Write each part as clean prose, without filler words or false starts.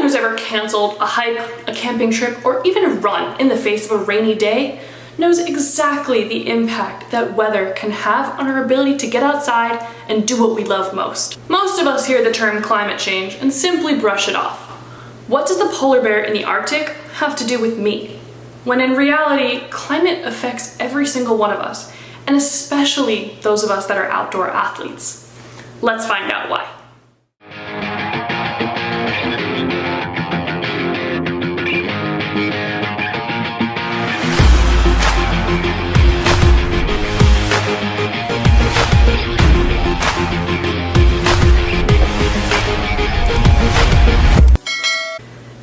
who's ever canceled a hike, a camping trip, or even a run in the face of a rainy day knows exactly the impact that weather can have on our ability to get outside and do what we love most. Most of us hear the term climate change and simply brush it off. What does the polar bear in the Arctic have to do with me? When in reality, climate affects every single one of us, and especially those of us that are outdoor athletes. Let's find out why.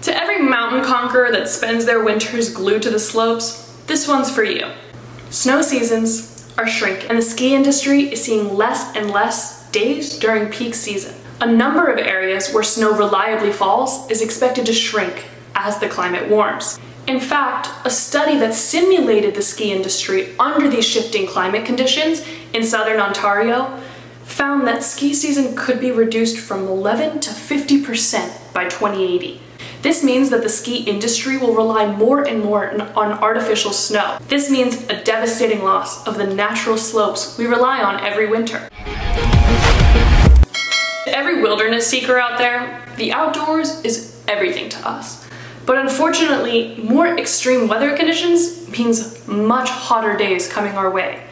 To every mountain conqueror that spends their winters glued to the slopes, this one's for you. Snow seasons are shrinking, and the ski industry is seeing less and less days during peak season. A number of areas where snow reliably falls is expected to shrink as the climate warms. In fact, a study that simulated the ski industry under these shifting climate conditions in southern Ontario found that ski season could be reduced from 11 to 50% by 2080. This means that the ski industry will rely more and more on artificial snow. This means a devastating loss of the natural slopes we rely on every winter. To every wilderness seeker out there, the outdoors is everything to us. But unfortunately, more extreme weather conditions means much hotter days coming our way.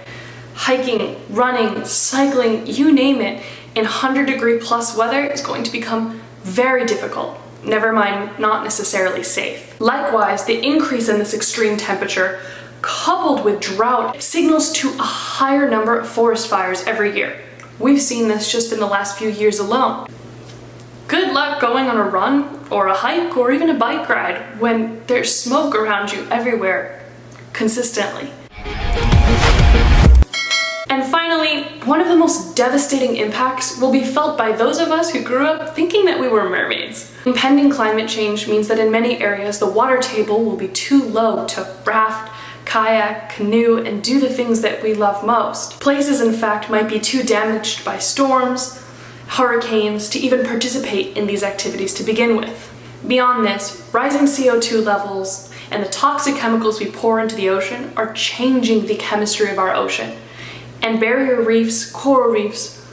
Hiking, running, cycling, you name it, in 100-degree plus weather is going to become very difficult. Never mind, not necessarily safe. Likewise, the increase in this extreme temperature, coupled with drought, signals to a higher number of forest fires every year. We've seen this just in the last few years alone. Good luck going on a run, or a hike, or even a bike ride when there's smoke around you everywhere, consistently. And finally, one of the most devastating impacts will be felt by those of us who grew up thinking that we were mermaids. Impending climate change means that in many areas the water table will be too low to raft, kayak, canoe, and do the things that we love most. Places, in fact, might be too damaged by storms, hurricanes, to even participate in these activities to begin with. Beyond this, rising CO2 levels and the toxic chemicals we pour into the ocean are changing the chemistry of our ocean. And barrier reefs, coral reefs,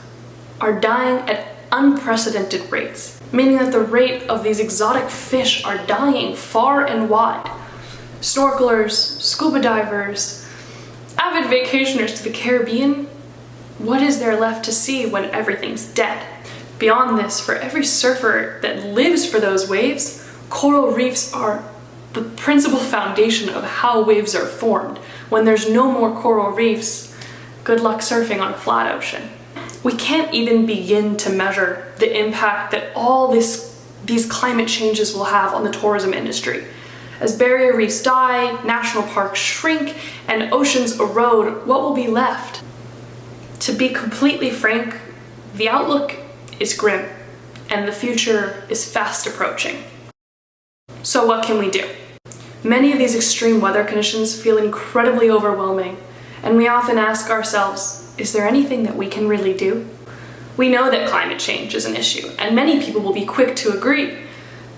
are dying at unprecedented rates, meaning that the rate of these exotic fish are dying far and wide. Snorkelers, scuba divers, avid vacationers to the Caribbean, what is there left to see when everything's dead? Beyond this, for every surfer that lives for those waves, coral reefs are the principal foundation of how waves are formed. When there's no more coral reefs, good luck surfing on a flat ocean. We can't even begin to measure the impact that all these climate changes will have on the tourism industry. As barrier reefs die, national parks shrink, and oceans erode, what will be left? To be completely frank, the outlook is grim, and the future is fast approaching. So what can we do? Many of these extreme weather conditions feel incredibly overwhelming, and we often ask ourselves, is there anything that we can really do? We know that climate change is an issue, and many people will be quick to agree,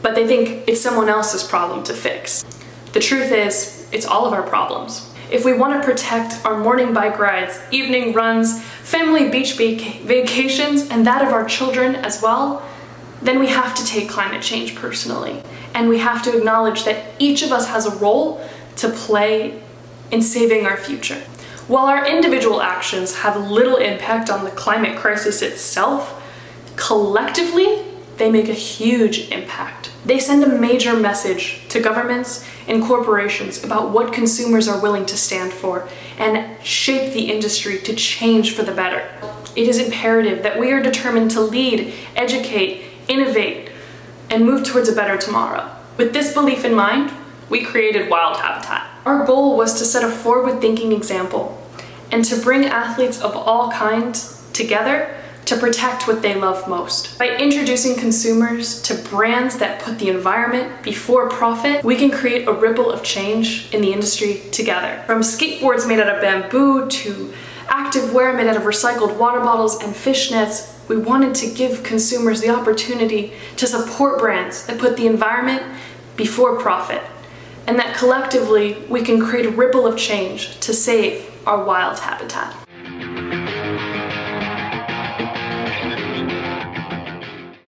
but they think it's someone else's problem to fix. The truth is, it's all of our problems. If we want to protect our morning bike rides, evening runs, family beach vacations, and that of our children as well, then we have to take climate change personally, and we have to acknowledge that each of us has a role to play in saving our future. While our individual actions have little impact on the climate crisis itself, collectively, they make a huge impact. They send a major message to governments and corporations about what consumers are willing to stand for and shape the industry to change for the better. It is imperative that we are determined to lead, educate, innovate, and move towards a better tomorrow. With this belief in mind, we created Wild Habitat. Our goal was to set a forward-thinking example and to bring athletes of all kinds together to protect what they love most. By introducing consumers to brands that put the environment before profit, we can create a ripple of change in the industry together. From skateboards made out of bamboo to activewear made out of recycled water bottles and fish nets, we wanted to give consumers the opportunity to support brands that put the environment before profit, and that collectively we can create a ripple of change to save our wild habitat.